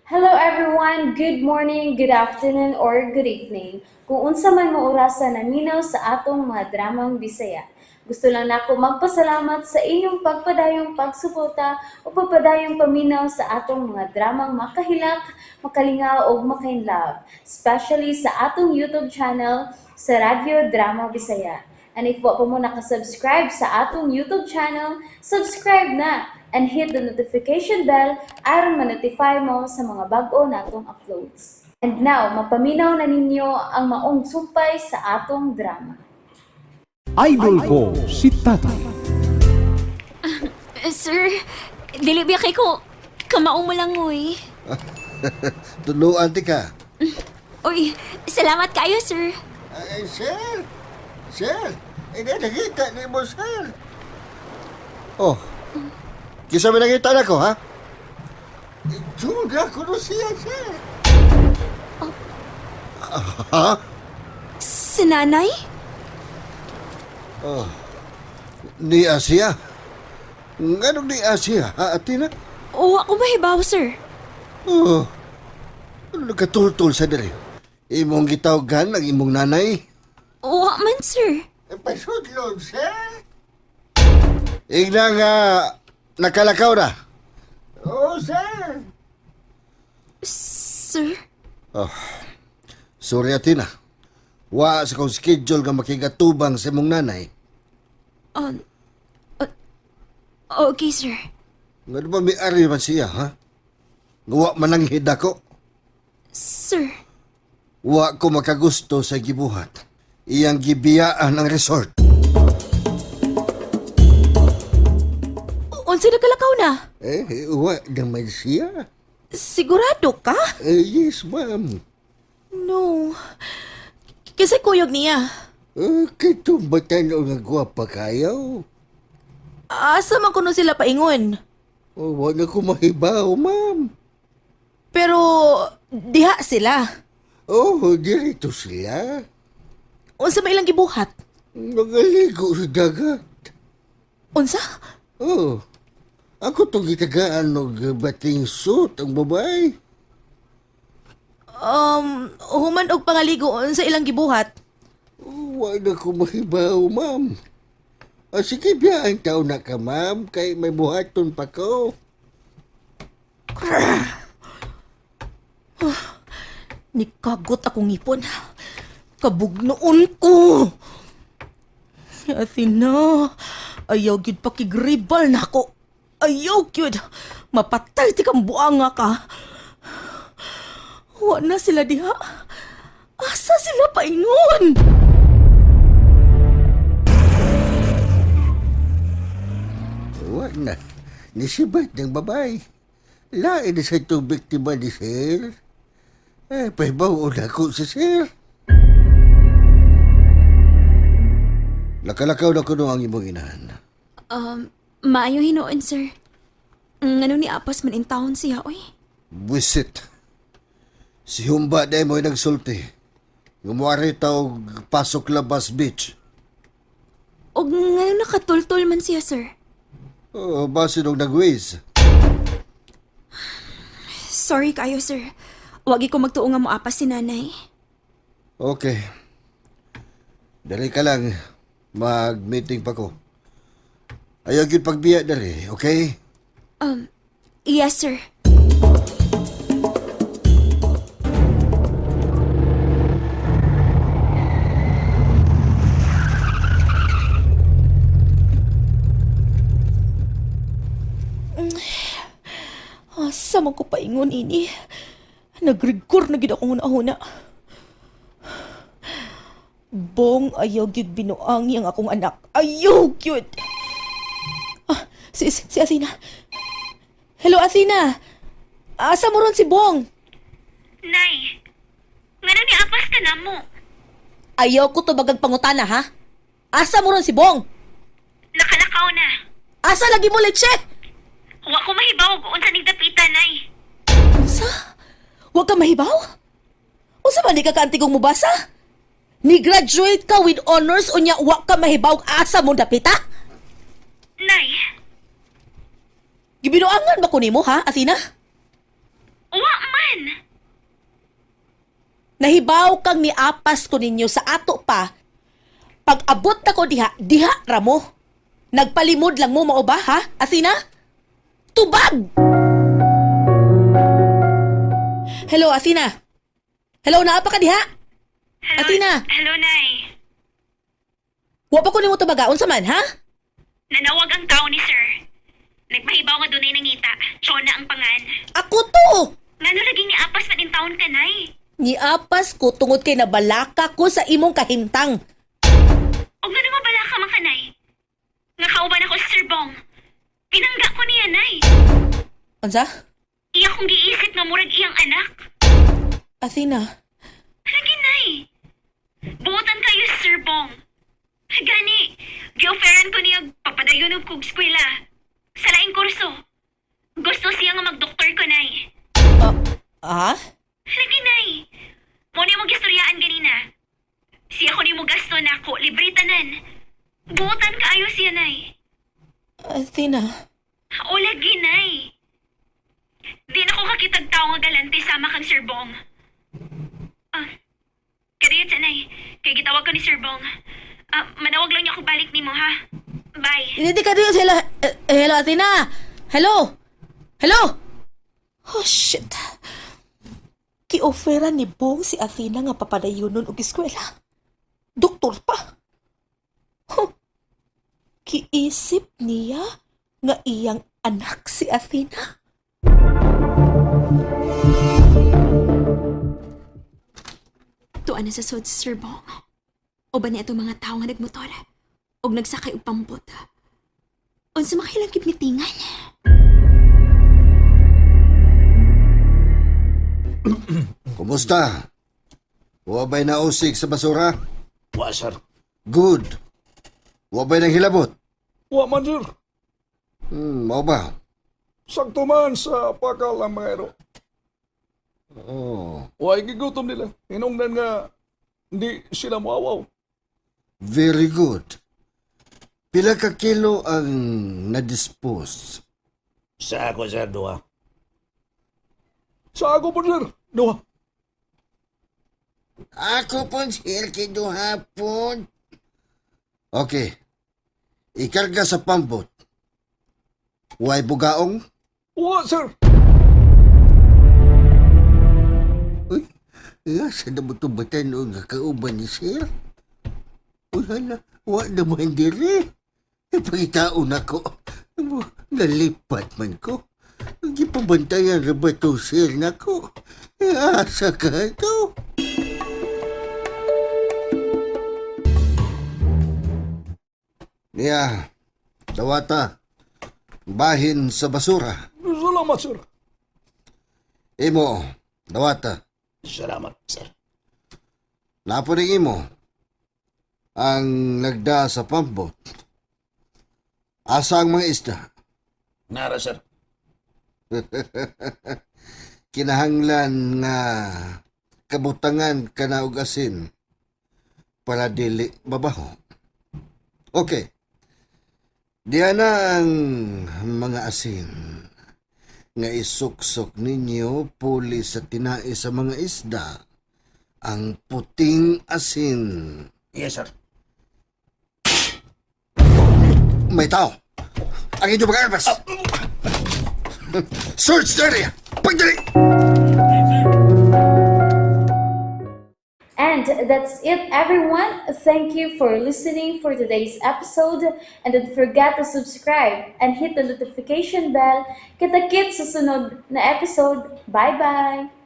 Hello everyone, good morning, good afternoon, or good evening. Kung unsa man mo orasan naminaw sa atong mga dramang Bisaya. Gusto lang nako magpasalamat sa inyong pagpadayong pagsuporta o pagpadayong paminaw sa atong mga dramang makahilak, makalingaw o makainlove, especially sa atong YouTube channel sa Radyo Drama Bisaya. And if wa pa mo nakasubscribe sa atong YouTube channel, subscribe na and hit the notification bell aron ma-notify mo sa mga bag-o natong uploads. And now, mapaminaw na ninyo ang maong sumpay sa atong drama. Idol ko si Tatay. Sir, dili biya kay ko. Kamaong mo lang uy. Tuluan ti ka. Uy, salamat kayo, sir. Ay, sir. Sir. Nakita ni mo, sir. Oh. Kisa may nakita na ko, ha? Juda ko no siya, sir. Ha? Si nanay? Oh. Ni Asia? Anong ni Asia, ha, Atina? O, ako mahibaw, sir. Oh. Ano nagkatultul sa dali? Imong gitawgan ang imong nanay? O, man, sir. Pasudlon, sir. Igna nga nakalakaw na. Oo, sir. Sir? Oh, sorry Atina. Wa sa kong schedule nga makigatubang sa imong nanay. Uh, okay, sir. Nga ba may ari man siya, ha? Nga wa mananghid ako. Sir, Wa ko makagusto sa gibuhat. Iyang gibiyaan ang resort. unsa na kalakaw na? Wa naman siya. Sigurado ka? Yes, ma'am. No. Kasi kuyog niya. Kitong batan o nga gwapa kayo. Asa man kuno sila paingon. Wa na ko mahibaw, ma'am. Pero diha sila. Oh, dirito sila. Unsa may ilang gibuhat? Nagaligo sa dagat. Unsa? Oh, ako itong gitagaan ng bating suit ang babae. Human og pangaligo unsa ilang gibuhat? Huwag na ko mahibaw, ma'am. Sige, biyaan tao na ka, ma'am, kay may buhaton pa ko. Nikagot akong ngipon. Kabugnoon ko. Athena, ayaw gyud pakigribal na ako. Ayaw gyud. Mapatay ti kang buanga ka. Wa na sila diha. Asa sila paingon? Huwag na. Nisibat ng babae. Lain na sa itong biktima ni Sir. Pahibaw na ako sa Sir. Lakalakaw na ko no ang imong inahan. Maayo hinoon, sir. Ano ni Apas man in town siya, oy? Buisit. Si Humba day mo'y nagsulti. Gumuari tao pasok labas beach. Og nga nakatultol man siya, sir. Oh, base nung nag-waze. Sorry kayo, sir. Wagi ko magtuo nga mo Apas si nanay. Okay. Dali ka lang. Mag-meeting pa ko. Ayaw yun pagbiya dali, okay? Yes, sir. Asa man ko paingon ini? Nagrigor na gid akong una-una. Bong, ayaw gyud binuang yang akong anak. Ayaw gyud. Si Asina. Hello, Asina. Asa mo ron si Bong? Nay, ngano ni Apas ka na mo? Ayaw ko to bagag pangutana, ha? Asa mo ron si Bong? Nakalakaw na. Asa lagi mo leche? Wa ko mahibaw kung unsa ning dapita, Nay. Unsa? Huwag ka mahibaw? Unsa ba di ka kaantigong mubasa? Ni-graduate ka with honors unya wa ka mahibaw asa mo dapita? Nay, Gibinuangan ba ko nimo ha, Athena? wa man. Nahibaw kang miapas ko ninyo sa ato pa. Pag abot na ko diha ra mo. Nagpalimod lang mo mao ba, ha? Asina? Tubag! Hello, Asina? Hello, naapa ka diha? Hello, Athena! Hello, Nay. Wa pa ko nimo tubagaon sa man, ha? Nanawag ang tao ni Sir. Nagmahibaw nga dunay nangita. Chona ang pangan. Ako to! Ngano laging ni apas man in taon ka, Nay? Niapas ko tungod kay nabalaka ko sa imong kahimtang. Og ngano nga bala ka man ka, Nay? Nga kauban ako si Sir Bong. Pinangga ko niya, Nay. Unsa? Iya kong giisip nga murag iyang anak. Athena, Lagi, Nay. Buotan kayo si Sir Bong. Gani, gi-offeran ko niya papadayon og kog eskwela. Sa laing kurso. Gusto siya nga magdoktor ko, Nay. Lagi, Nay. Mo ni mo gistoryaan ganina. Siya ko ni mo gasto na ako, libre tanan. Buotan kaayo siya, Nay. Athena, O lagi, Nay. Di na ko kakitag tao nga galante sama kang Sir Bong. Kadiyot sa, Nay. Kaya gitawag ko ni Sir Bong. Manawag lang niya ako balik ni mo, ha? Bye. hindi ka rin. Hello, Athena! Hello! Hello! Oh, shit. Ki-offeran ni Bong si Athena nga papadayunon og eskwela. Doktor pa. Huh. Kiisip niya nga iyang anak si Athena. Tuan na sa sod si Sir Bong. O ba niya itong mga tao nga nagmotor? O nagsakay og pambot? Unsa makailang mitingan? Kumusta? Wa ba'y nausig sa basura? Wa, sir. Good. Wa ba'y nang hilabot? Wa man, sir. Mao ba? Sakto man sa pakal ang mga ero. Oh, Wa gigutom nila. Hinungdan nga hindi sila mawawaw. very good. Pila ka kilo ang na-dispose? Sa ako, sir, duha. Sa ako po, sir. Duha. Ako po, sir, kinuhapon. Okay. Ikarga sa pambot. Huwag bugaong? Wa, sir. Uy, saan na mo tumatan o nga kauban ni sir? Uy, hala, huwag naman diri. Ipagitaon ako. Nalipat man ko. Gipabantayan ra ba ito, sir, nako? Asa ka ito? Niya, dawata. Bahin sa basura. Salamat, sir. Imo, dawata. Salamat, sir. Napuning imo. Ang nagda sa pambot. Asa ang mga isda? Nara, sir. Kinahanglan nga kabutangan ka na og asin para dili babaho. Okay. Diyan na ang mga asin nga isuksok ninyo puli sa tinai sa mga isda. Ang puting asin. Yes, sir. May tao. Ang inyong mga armas. Search the area. Pagdali! And that's it, everyone. Thank you for listening for today's episode. And don't forget to subscribe and hit the notification bell. Kita-kits sa sunod na episode. Bye-bye!